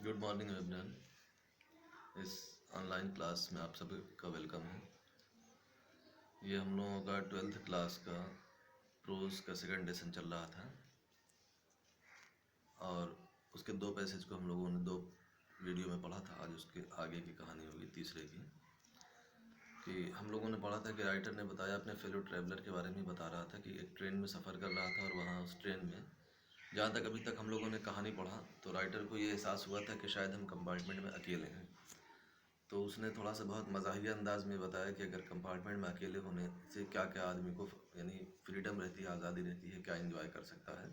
Good morning everyone. इस online class में आप सभी का वेलकम है। ये हम लोगों का 12th क्लास का प्रोज का सेकंड लेसन चल रहा था और उसके दो पैसेज को हम लोगों ने दो वीडियो में पढ़ा था। आज उसके आगे की कहानी होगी तीसरे की। कि हम लोगों ने पढ़ा था कि राइटर ने बताया अपने फेलो ट्रैवलर के बारे में बता रहा था कि एक ट्रेन में सफ़र कर रहा था और वहाँ उस ट्रेन में जहाँ तक अभी तक हम लोगों ने कहानी पढ़ा तो राइटर को ये एहसास हुआ था कि शायद हम कंपार्टमेंट में अकेले हैं। तो उसने थोड़ा सा बहुत मज़ाहिया अंदाज में बताया कि अगर कंपार्टमेंट में अकेले होने से क्या क्या आदमी को यानी फ्रीडम रहती है, आज़ादी रहती है, क्या एंजॉय कर सकता है।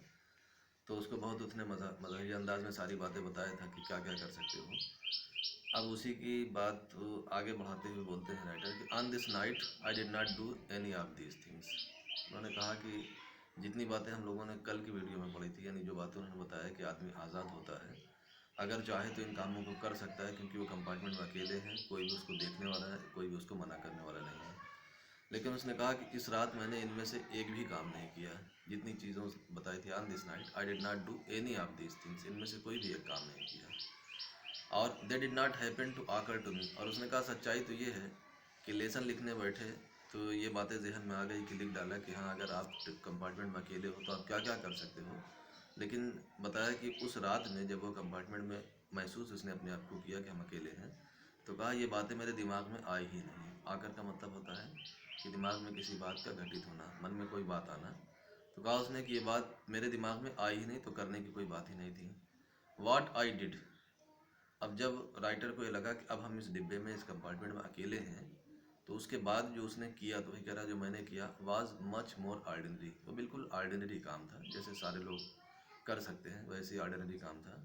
तो उसको बहुत उसने मज़ाहिया अंदाज में सारी बातें बताया था कि क्या क्या कर सकते हो। अब उसी की बात आगे बढ़ाते हुए बोलते हैं राइटर कि on this night I did not do any of these things. उन्होंने कहा कि जितनी बातें हम लोगों ने कल की वीडियो में पढ़ी थी, यानी जो बातें उन्होंने बताया कि आदमी आज़ाद होता है, अगर चाहे तो इन कामों को कर सकता है क्योंकि वो कंपार्टमेंट में अकेले हैं, कोई भी उसको देखने वाला है, कोई भी उसको मना करने वाला नहीं है। लेकिन उसने कहा कि इस रात मैंने इनमें से एक भी काम नहीं किया। जितनी चीज़ों बताई थी on this night I did not do any of these things, इनमें से कोई भी एक काम नहीं किया और they did not happen to occur to me. और उसने कहा सच्चाई तो ये है कि लेसन लिखने बैठे तो ये बातें जहन में आ गई कि लिख डाला कि हाँ अगर आप कंपार्टमेंट में अकेले हो तो आप क्या क्या कर सकते हो। लेकिन बताया कि उस रात में जब वो कंपार्टमेंट में महसूस उसने अपने आप को किया कि हम अकेले हैं, तो कहा ये बातें मेरे दिमाग में आई ही नहीं। आकर का मतलब होता है कि दिमाग में किसी बात का घटित होना, मन में कोई बात आना। तो कहा उसने कि ये बात मेरे दिमाग में आई ही नहीं, तो करने की कोई बात ही नहीं थी। What I did. अब जब राइटर को ये लगा कि अब हम इस डिब्बे में, इस कंपार्टमेंट में अकेले हैं, तो उसके बाद जो उसने किया, तो वही कह रहा जो मैंने किया वाज मच मोर ऑर्डिनरी। वो बिल्कुल ऑर्डिनरी काम था, जैसे सारे लोग कर सकते हैं, वैसे ही ऑर्डिनरी काम था।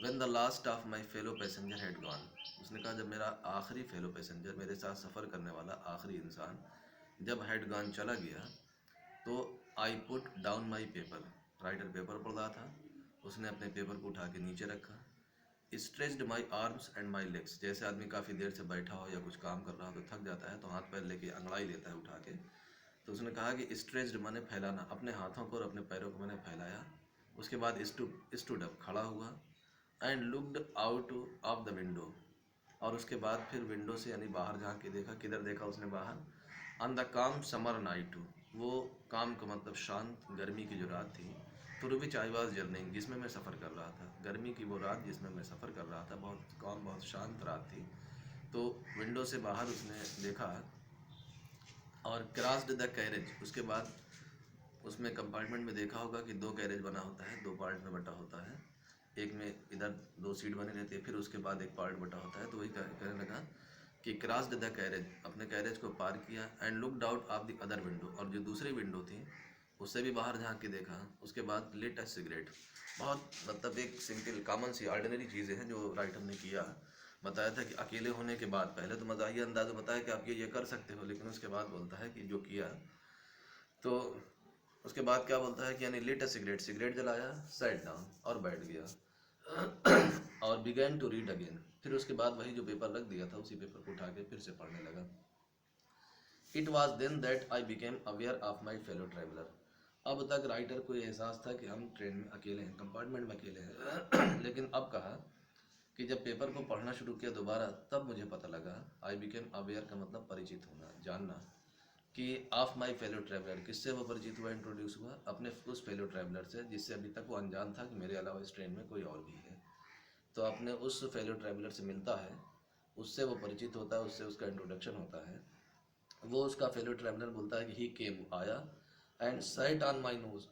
When the last of my fellow passenger had gone. उसने कहा जब मेरा आखिरी फेलो पैसेंजर, मेरे साथ सफ़र करने वाला आखिरी इंसान जब हैड गॉन चला गया, तो I put down my paper. Writer paper पढ़ रहा था, उसने अपने पेपर को उठा के नीचे रखा। Stretched my arms and my legs. जैसे आदमी काफ़ी देर से बैठा हो या कुछ काम कर रहा हो तो थक जाता है, तो हाथ पैर लेके अंगड़ाई लेता है उठा के। तो उसने कहा कि स्ट्रेच्ड माने फैलाना, अपने हाथों को और अपने पैरों को मैंने फैलाया। उसके बाद स्टूड अप, खड़ा हुआ। And looked out of the window. और उसके बाद फिर विंडो से यानी बाहर झाँक के देखा। किधर देखा उसने? बाहर। ऑन द काम समर नाइट। वो काम का मतलब शांत गर्मी की जो रात थी, through which I was journeying, जिसमें मैं सफ़र कर रहा था। गर्मी की वो रात जिसमें मैं सफ़र कर रहा था, बहुत कॉम, बहुत शांत रात थी। तो विंडो से बाहर उसने देखा और क्रॉस्ड द कैरेज। उसके बाद उसमें कंपार्टमेंट में देखा होगा कि दो कैरेज बना होता है, दो पार्ट में बटा होता है। एक में इधर दो सीट बनी रहती है, फिर उसके बाद एक पार्ट बटा होता है। तो वही कहने लगा कि क्रॉस्ड द कैरेज, अपने कैरेज को पार किया। And looked out of the other window, और जो दूसरी विंडो थी उससे भी बाहर झांक के देखा। उसके बाद लिट अ सिगरेट। बहुत मतलब एक सिंपल कॉमन सी ऑर्डिनरी चीज़ें हैं जो राइटर ने किया। बताया था कि अकेले होने के बाद, पहले तो मज़ाहिया अंदाज में बताया कि आप ये कर सकते हो, लेकिन उसके बाद बोलता है कि जो किया, तो उसके बाद क्या बोलता है कि यानी लिट अ सिगरेट, सिगरेट जलाया, सेट डाउन और बैठ गया और बिगैन टू रीड अगेन। फिर उसके बाद वही जो पेपर रख दिया था उसी पेपर को उठा के फिर से पढ़ने लगा। It was then that I became aware of my fellow traveller. अब तक राइटर को एहसास था कि हम ट्रेन में अकेले हैं, कंपार्टमेंट में अकेले हैं लेकिन अब कहा कि जब पेपर को पढ़ना शुरू किया दोबारा, तब मुझे पता लगा। आई बिकेम अवेयर का मतलब परिचित होना, जानना, कि ऑफ माई फेलो ट्रैवलर, किससे वो परिचित हुआ, इंट्रोड्यूस हुआ? अपने उस फेलो ट्रैवलर से जिससे अभी तक वो अनजान था कि मेरे अलावा इस ट्रेन में कोई और भी है। तो अपने उस फेलो ट्रैवलर से मिलता है, उससे वो परिचित होता है, उससे उसका इंट्रोडक्शन होता है। वो उसका फेलो ट्रैवलर बोलता है कि ही केम, आया, and site on my nose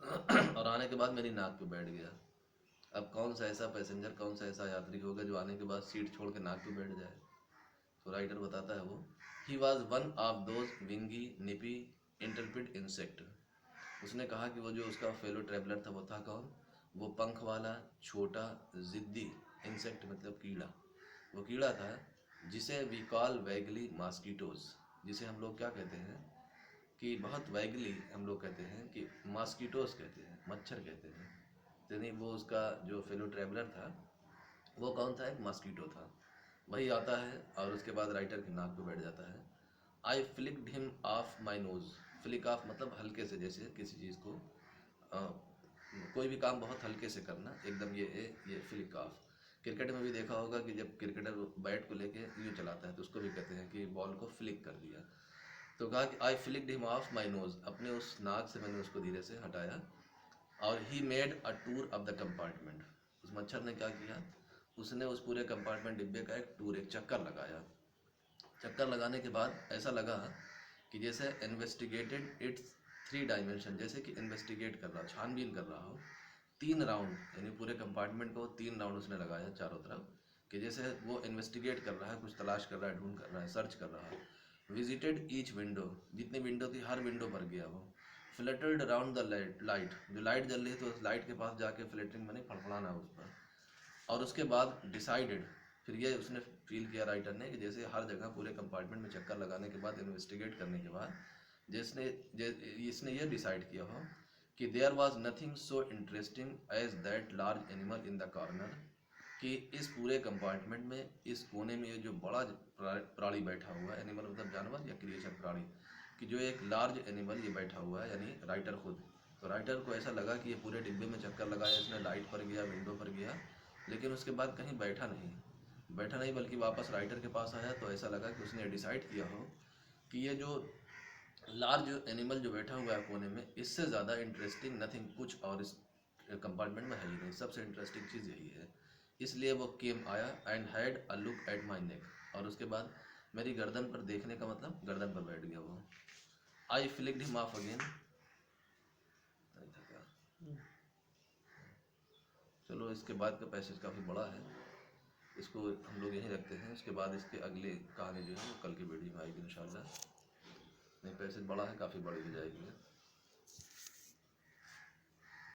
और आने के बाद मेरी नाक पे बैठ गया। अब कौन सा ऐसा पैसेंजर, कौन सा ऐसा यात्री होगा जो आने के बाद सीट छोड़ के नाक पे बैठ जाए? तो राइटर बताता है वो, he was one of those wingy nippy intrepid insect. उसने कहा कि वो जो उसका फेलो ट्रैवलर था वो था कौन? वो पंख वाला छोटा जिद्दी इंसेक्ट, मतलब कीड़ा। वो कीड़ा था जिसे वी कॉल वैगली मॉस्किटोज, जिसे हम लोग क्या कहते हैं कि बहुत वैगली हम लोग कहते हैं कि मॉस्किटोज कहते हैं, मच्छर कहते हैं। यानी वो उसका जो फेलो ट्रैवलर था वो कौन था? एक मॉस्किटो था। वही आता है और उसके बाद राइटर की नाक पे बैठ जाता है। I flicked him off my nose. Flick off मतलब हल्के से, जैसे किसी चीज़ को कोई भी काम बहुत हल्के से करना, एकदम ये फ्लिक ऑफ। क्रिकेट में भी देखा होगा कि जब क्रिकेटर बैट को लेके यूँ चलाता है तो उसको भी कहते हैं कि बॉल को फ्लिक कर दिया। तो कहा कि I flicked him off my nose, अपने उस नाक से मैंने उसको धीरे से हटाया। और he made a tour of the compartment, उस मच्छर ने क्या किया, उसने उस पूरे कंपार्टमेंट डिब्बे का एक टूर, एक चक्कर लगाया। चक्कर लगाने के बाद ऐसा लगा कि जैसे इन्वेस्टिगेटेड इट्स 3 डायमेंशन, जैसे कि इन्वेस्टिगेट कर रहा, छानबीन कर रहा हो। 3 राउंड, यानी पूरे कंपार्टमेंट को 3 राउंड उसने लगाया चारों तरफ, कि जैसे वो इन्वेस्टिगेट कर रहा है, कुछ तलाश कर रहा है, ढूंढ कर रहा है, सर्च कर रहा है। विजिटेड ईच विंडो, जितनी विंडो थी हर विंडो पर गया वो। फ्लटर्ड अराउंड द लाइट, जो लाइट जल रही है तो उस लाइट के पास जाके फ्लटरिंग मैंने फड़फड़ाना उस पर। और उसके बाद डिसाइडेड, फिर ये उसने फील किया राइटर ने कि जैसे हर जगह पूरे कंपार्टमेंट में चक्कर लगाने के बाद, इन्वेस्टिगेट करने के बाद, जिसने इसने ये डिसाइड किया हो कि there was nothing so interesting as that large animal in the corner, कि इस पूरे कंपार्टमेंट में, इस कोने में ये जो बड़ा प्राणी बैठा हुआ है, एनिमल मतलब जानवर या क्रिएचर, प्राणी, कि जो एक लार्ज एनिमल ये बैठा हुआ है, यानी राइटर खुद। तो राइटर को ऐसा लगा कि ये पूरे डिब्बे में चक्कर लगाया इसने, लाइट पर गया, विंडो पर गया, लेकिन उसके बाद कहीं बैठा नहीं बल्कि वापस राइटर के पास आया। तो ऐसा लगा कि उसने डिसाइड किया हो कि ये जो लार्ज एनिमल जो बैठा हुआ है कोने में, इससे ज़्यादा इंटरेस्टिंग नथिंग, कुछ और इस कंपार्टमेंट में है ही नहीं, सबसे इंटरेस्टिंग चीज़ यही है। इसलिए वो केम आया and had a look at my neck, और उसके बाद मेरी गर्दन पर देखने का मतलब गर्दन पर बैठ गया वो। आई फ्लिक्ड हिम ऑफ अगेन, नहीं था क्या, चलो इसके बाद का पैसेज काफ़ी बड़ा है, इसको हम लोग यहीं रखते हैं। इसके बाद इसके अगली कहानी जो है वो कल की वीडियो में आएगी इंशाल्लाह। नहीं पैसेज बड़ा है, काफ़ी बड़ी हो जाएगी।